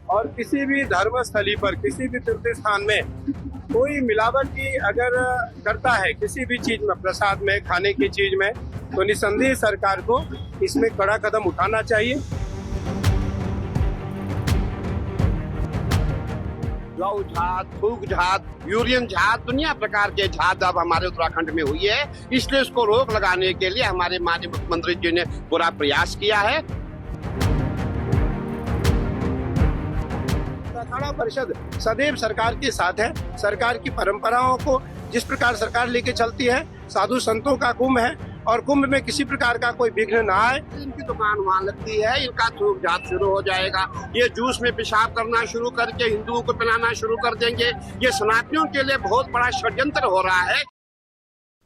और किसी भी धर्म स्थली पर, किसी भी तीर्थ स्थान में कोई मिलावटी अगर करता है किसी भी चीज में, प्रसाद में, खाने की चीज में, तो निसंदेह सरकार को इसमें कड़ा कदम उठाना चाहिए। लव झात, थूक झात, यूरियन झात, दुनिया प्रकार के झात अब हमारे उत्तराखंड में हुई है। इसलिए इसको रोक लगाने के लिए हमारे माननीय मुख्यमंत्री जी ने पूरा प्रयास किया है। अखाड़ा परिषद सदैव सरकार के साथ है। सरकार की परंपराओं को जिस प्रकार सरकार लेके चलती है, साधु संतों का कुंभ है और कुंभ में किसी प्रकार का कोई विघ्न ना आए। इनकी दुकान वहाँ लगती है, इनका थूक झात शुरू हो जाएगा। ये जूस में पेशाब करना शुरू करके हिंदुओं को पिलाना शुरू कर देंगे। ये सनातनियों के लिए बहुत बड़ा षड्यंत्र हो रहा है।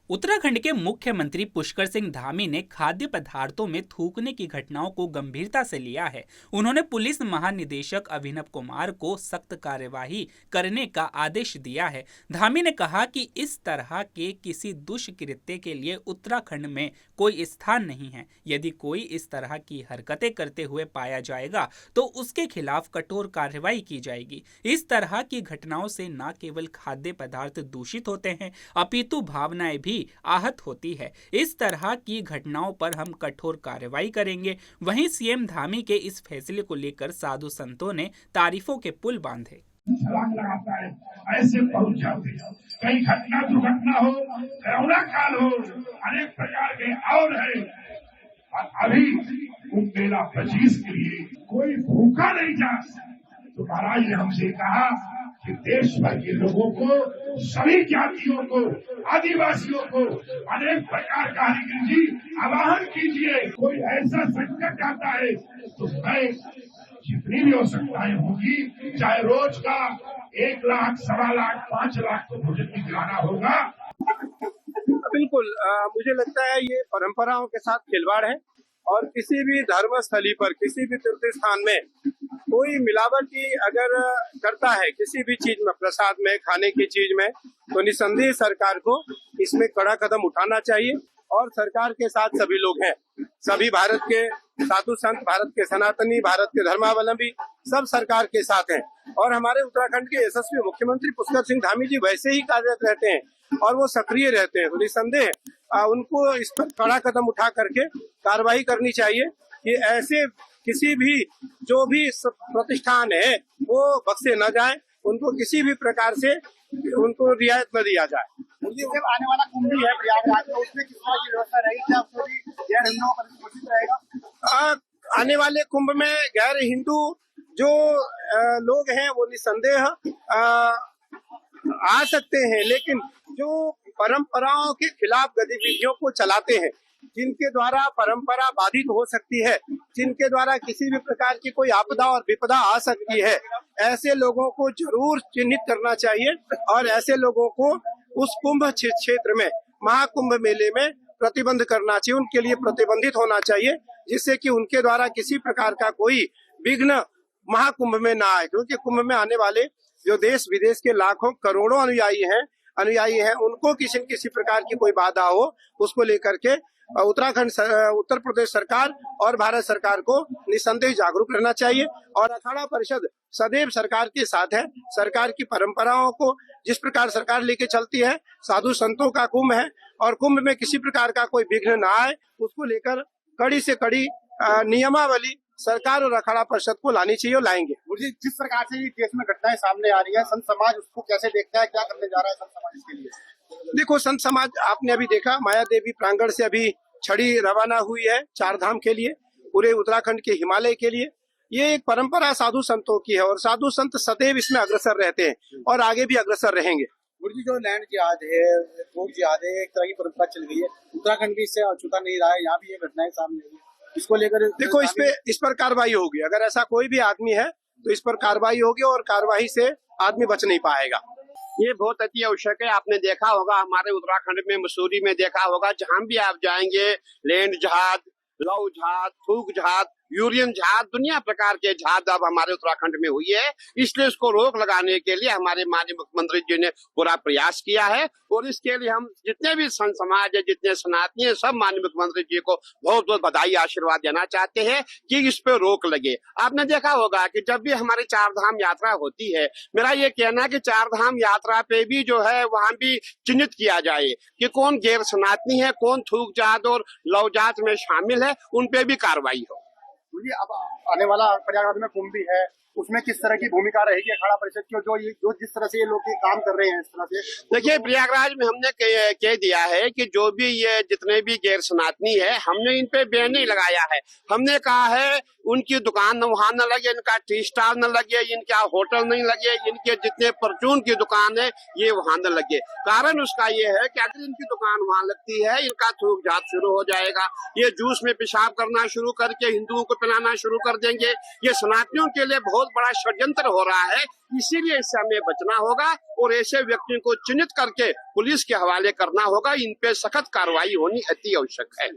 उत्तराखंड के मुख्यमंत्री पुष्कर सिंह धामी ने खाद्य पदार्थों में थूकने की घटनाओं को गंभीरता से लिया है। उन्होंने पुलिस महानिदेशक अभिनव कुमार को सख्त कार्यवाही करने का आदेश दिया है। धामी ने कहा कि इस तरह के किसी दुष्कृत्य के लिए उत्तराखंड में कोई स्थान नहीं है। यदि कोई इस तरह की हरकतें करते हुए पाया जाएगा तो उसके खिलाफ कठोर कार्रवाई की जाएगी। इस तरह की घटनाओं से न केवल खाद्य पदार्थ दूषित होते हैं अपितु भावनाएं भी आहत होती है। इस तरह की घटनाओं पर हम कठोर कार्रवाई करेंगे। वहीं सीएम धामी के इस फैसले को लेकर साधु संतों ने तारीफों के पुल बांधे। छलांग लगाता है, ऐसे पहुंच जाते हैं। कई घटना दुर्घटना हो, कोरोना काल हो, अनेक प्रकार के और है। और अभी कुंभ मेला 25 के लिए कोई भूखा नहीं जा। तो महाराज ने हमसे कहा कि देश भर के लोगों को, सभी जातियों को, आदिवासियों को अनेक प्रकार का हरिकृष्ण जी आवाहन कीजिए। कोई ऐसा संकट आता है तो मैं जितनी भी आवश्यकताएं होगी, चाहे रोज का 1 लाख, 1.25 लाख, 5 लाख तो भोजन भी दिलाना होगा। बिल्कुल, मुझे लगता है ये परंपराओं के साथ खिलवाड़ है और किसी भी धर्म स्थली पर, किसी भी तीर्थ स्थान में कोई मिलावटी अगर करता है किसी भी चीज में, प्रसाद में, खाने की चीज में, तो निसंदेह सरकार को इसमें कड़ा कदम उठाना चाहिए। और सरकार के साथ सभी लोग हैं, सभी भारत के साधु संत, भारत के सनातनी, भारत के धर्मावलंबी सब सरकार के साथ हैं। और हमारे उत्तराखंड के यशस्वी मुख्यमंत्री पुष्कर सिंह धामी जी वैसे ही कार्यरत रहते हैं और वो सक्रिय रहते हैं। तो निसंदेह उनको इस पर कड़ा कदम उठा करके कार्रवाई करनी चाहिए कि ऐसे किसी भी जो भी प्रतिष्ठान है वो बख्शे न जाए, उनको किसी भी प्रकार से उनको रियायत न दिया जाए। जब आने वाला कुंभ भी है प्रयागराज, तो उसमें किस तरह की व्यवस्था रहेगी? क्या उसमें भी गैर हिंदुओं का सुरक्षित रहेगा? आने वाले कुंभ में गैर हिंदू जो लोग हैं वो निसंदेह आ सकते हैं, लेकिन जो परंपराओं के खिलाफ गतिविधियों को चलाते हैं, जिनके द्वारा परंपरा बाधित हो सकती है, जिनके द्वारा किसी भी प्रकार की कोई आपदा और विपदा आ सकती है, ऐसे लोगों को जरूर चिन्हित करना चाहिए और ऐसे लोगों को उस कुंभ क्षेत्र में, महाकुंभ मेले में प्रतिबंध करना चाहिए, उनके लिए प्रतिबंधित होना चाहिए, जिससे कि उनके द्वारा किसी प्रकार का कोई विघ्न महाकुंभ में ना आए। क्योंकि कुंभ में आने वाले जो देश विदेश के लाखों करोड़ों अनुयायी हैं, उनको किसी न किसी प्रकार की कोई बाधा हो, उसको लेकर के उत्तर प्रदेश सरकार और भारत सरकार को निसंदेह जागरूक रहना चाहिए। और अखाड़ा परिषद सदैव सरकार के साथ है। सरकार की परंपराओं को जिस प्रकार सरकार लेके चलती है, साधु संतों का कुंभ है और कुंभ में किसी प्रकार का कोई विघ्न ना आए, उसको लेकर कड़ी से कड़ी नियमावली सरकार और अखाड़ा परिषद को लानी चाहिए और लाएंगे। मुझे जिस प्रकार से ये केस में घटनाएं सामने आ रही है, संत समाज उसको कैसे देखता है, क्या करने जा रहा है संत समाज इसके लिए? देखो, संत समाज आपने अभी देखा, माया देवी प्रांगण से अभी छड़ी रवाना हुई है 4 धाम के लिए, पूरे उत्तराखंड के हिमालय के लिए। ये एक परंपरा साधु संतों की है और साधु संत सदैव इसमें अग्रसर रहते हैं और आगे भी अग्रसर रहेंगे। मुर्गी जो लैंड जिहाद है, थोक जिहाद है, एक तरह की परंपरा चल गई है। उत्तराखंड भी इससे अछूता नहीं रहा है, यहाँ भी ये घटनाएं सामने आई है। इसको लेकर देखो, इस पर कार्रवाई होगी। अगर ऐसा कोई भी आदमी है तो इस पर कार्रवाई होगी और कार्रवाई से आदमी बच नहीं पाएगा। ये बहुत अति आवश्यक है। आपने देखा होगा हमारे उत्तराखंड में, मसूरी में देखा होगा, जहाँ भी आप जाएंगे लैंड जहाज, लव जहाज, थूक जहाज, यूरियन झात, दुनिया प्रकार के झात अब हमारे उत्तराखंड में हुई है। इसलिए इसको रोक लगाने के लिए हमारे माननीय मुख्यमंत्री जी ने पूरा प्रयास किया है और इसके लिए हम जितने भी संत समाज है, जितने सनातनी है, सब माननीय मुख्यमंत्री जी को बहुत बहुत बधाई आशीर्वाद देना चाहते हैं कि इस पे रोक लगे। आपने देखा होगा कि जब भी हमारी चार धाम यात्रा होती है, मेरा ये कहना है कि चार धाम यात्रा पे भी जो है वहां भी चिन्हित किया जाए कि कौन गैर सनातनी है, कौन थूक जात और लव जात में शामिल है, उन पे भी कार्रवाई हो। अब आने वाला प्रयागराज में कुंभ भी है, उसमें किस तरह की भूमिका रहेगी अखाड़ा परिषद की, जो जिस तरह से ये लोग काम कर रहे हैं इस तरह से? देखिए, प्रयागराज में हमने कह दिया है कि जो भी ये जितने भी गैर सनातनी है, हमने इन पे बैन नहीं लगाया है। हमने कहा है उनकी दुकान वहां न लगे, इनका टी स्टाल न लगे, इनका होटल नहीं लगे, इनके जितने परचून की दुकान है ये वहां न लगे। कारण उसका ये है कि अगर इनकी दुकान वहां लगती है, इनका थूक जात शुरू हो जाएगा। ये जूस में पेशाब करना शुरू करके हिंदुओं को पिलाना शुरू कर देंगे। ये सनातनियों के लिए बहुत बड़ा षड्यंत्र हो रहा है। इसीलिए इससे हमें बचना होगा और ऐसे व्यक्तियों को चिन्हित करके पुलिस के हवाले करना होगा। इन पे सख्त कार्रवाई होनी अति आवश्यक है।